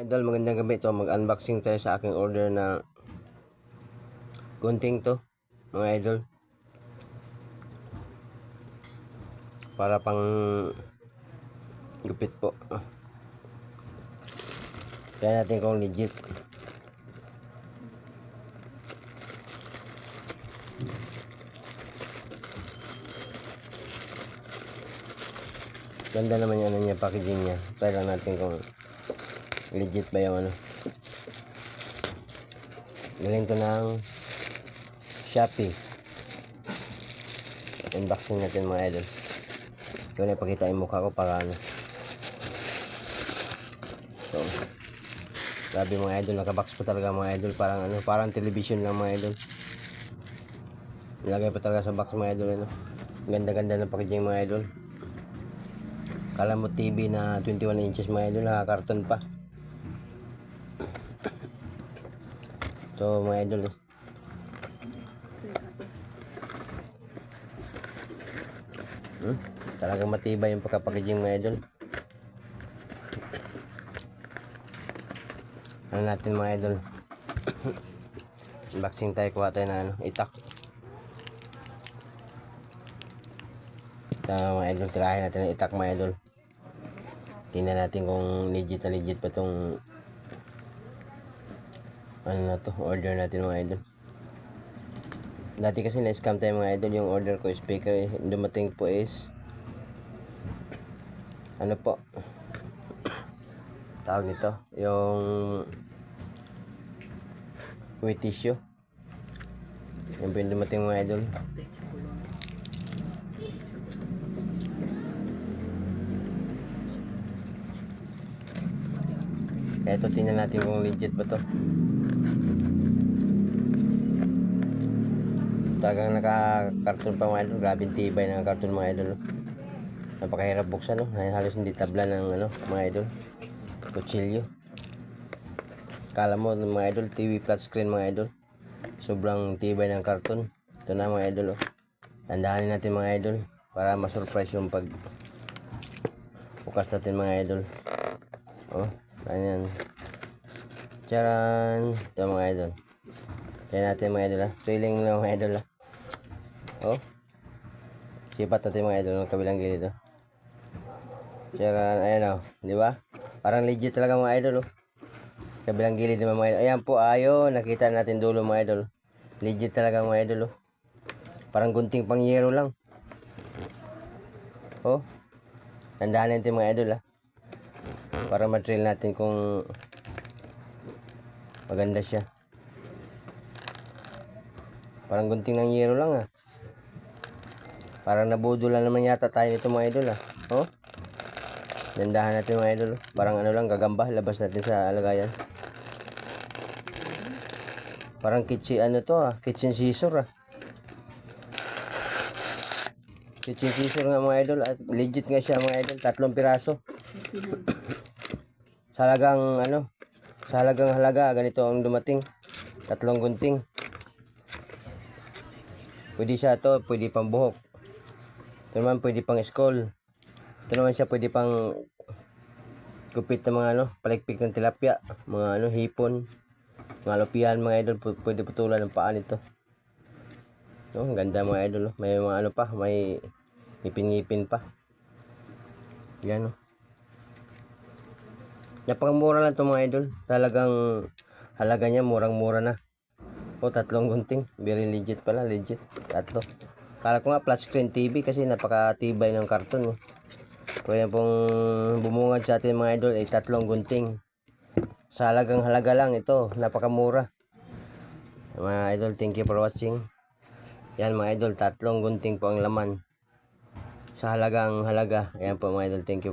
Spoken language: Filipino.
Idol, magandang gabi. Ito, mag-unboxing tayo sa aking order na gunting to, mga idol. Para pang gupit po. Kaya natin kung legit. Ganda naman yung ano niya, packaging niya. Try lang natin kung legit ba yung ano. Galing ko ng Shopee. Unboxing natin mga idol. Ito na ipakita yung mukha ko para ano. So, grabe mga idol, nakabox pa talaga mga idol. Parang ano, parang television lang mga idol. Nilagay pa talaga sa box mga idol. Ano. Ganda-ganda ng packaging mga idol. Kala mo TV na 21 inches mga idol, nakakarton pa. So mga idol, talagang matibay yung pagka-packaging mga idol. Ano natin mga idol, unboxing tayo, kuha tayo na ano, itak. Mga idol, tirahin natin ang itak mga idol. Tingnan natin kung legit na legit pa tong ano na to, order natin mga idol. Dati kasi na-scam tayo mga idol, yung order ko speaker, dumating po is ano po tawag nito, yung wet tissue. Yung dumating mga idol. Kaya ito, tingnan natin kung legit ba to. Talagang naka-carton pa mga idol. Grabe tibay ng carton mga idol. Napakahirap buksan, no? Halos hindi tabla ng ano, mga idol. Kutsilyo. Kala mo mga idol, TV flat screen mga idol. Sobrang tibay ng carton. Ito na mga idol, oh. Tandahanin natin mga idol para ma-surprise yung pag bukas natin mga idol. Oh, ganyan. Charan! Ito mga idol. Kaya natin mga idol, ha. Trailing na mga idol, ha. Oh. Sipat natin mga idol ng kabilang gilid, oh. Charan! Ayan, oh. Di ba? Parang legit talaga mga idol, oh. Kabilang gilid naman mga idol. Ayan po, ayun. Nakita natin dulo mga idol. Legit talaga mga idol, oh. Parang gunting pang yero lang. Oh. Tandaan natin mga idol, ha. Para ma-trail natin kung maganda siya. Parang gunting ng yero lang, ah. Parang nabudol lang naman yata tayo nito mga idol, ah. Oh. Dandahan natin mga idol, oh. Parang ano lang, gagamba. Labas natin sa alagayan. Parang kitchen ano to, ah. Kitchen scissor, ah. Kitchen scissor nga mga idol. At legit nga siya mga idol. 3 piraso. Sa halagang ano, sa halagang halaga, ganito ang dumating. 3 gunting. Pwede siya to, pwede pang buhok. Ito naman pwede pang school. Ito naman siya pwede pang gupit ng mga ano, palikpik ng tilapia, mga ano, hipon, mga lupian mga idol. Pwede putulan ng paa nito. Oh, ang ganda mga idol, oh. May mga ano pa, may ngipin-ngipin pa. Yan, oh. Napakamura lang ito mga idol. Talagang halaga niya murang-mura na. O, 3 gunting. Very legit pala, legit. 3. Kala ko nga flat screen TV kasi napakatibay ng karton, eh. Pero yan pong bumungad sa atin mga idol ay 3 gunting. Sa halagang halaga lang ito, napakamura. Mga idol, thank you for watching. Yan mga idol, 3 gunting po ang laman. Sa halagang halaga. Ayan po mga idol, thank you.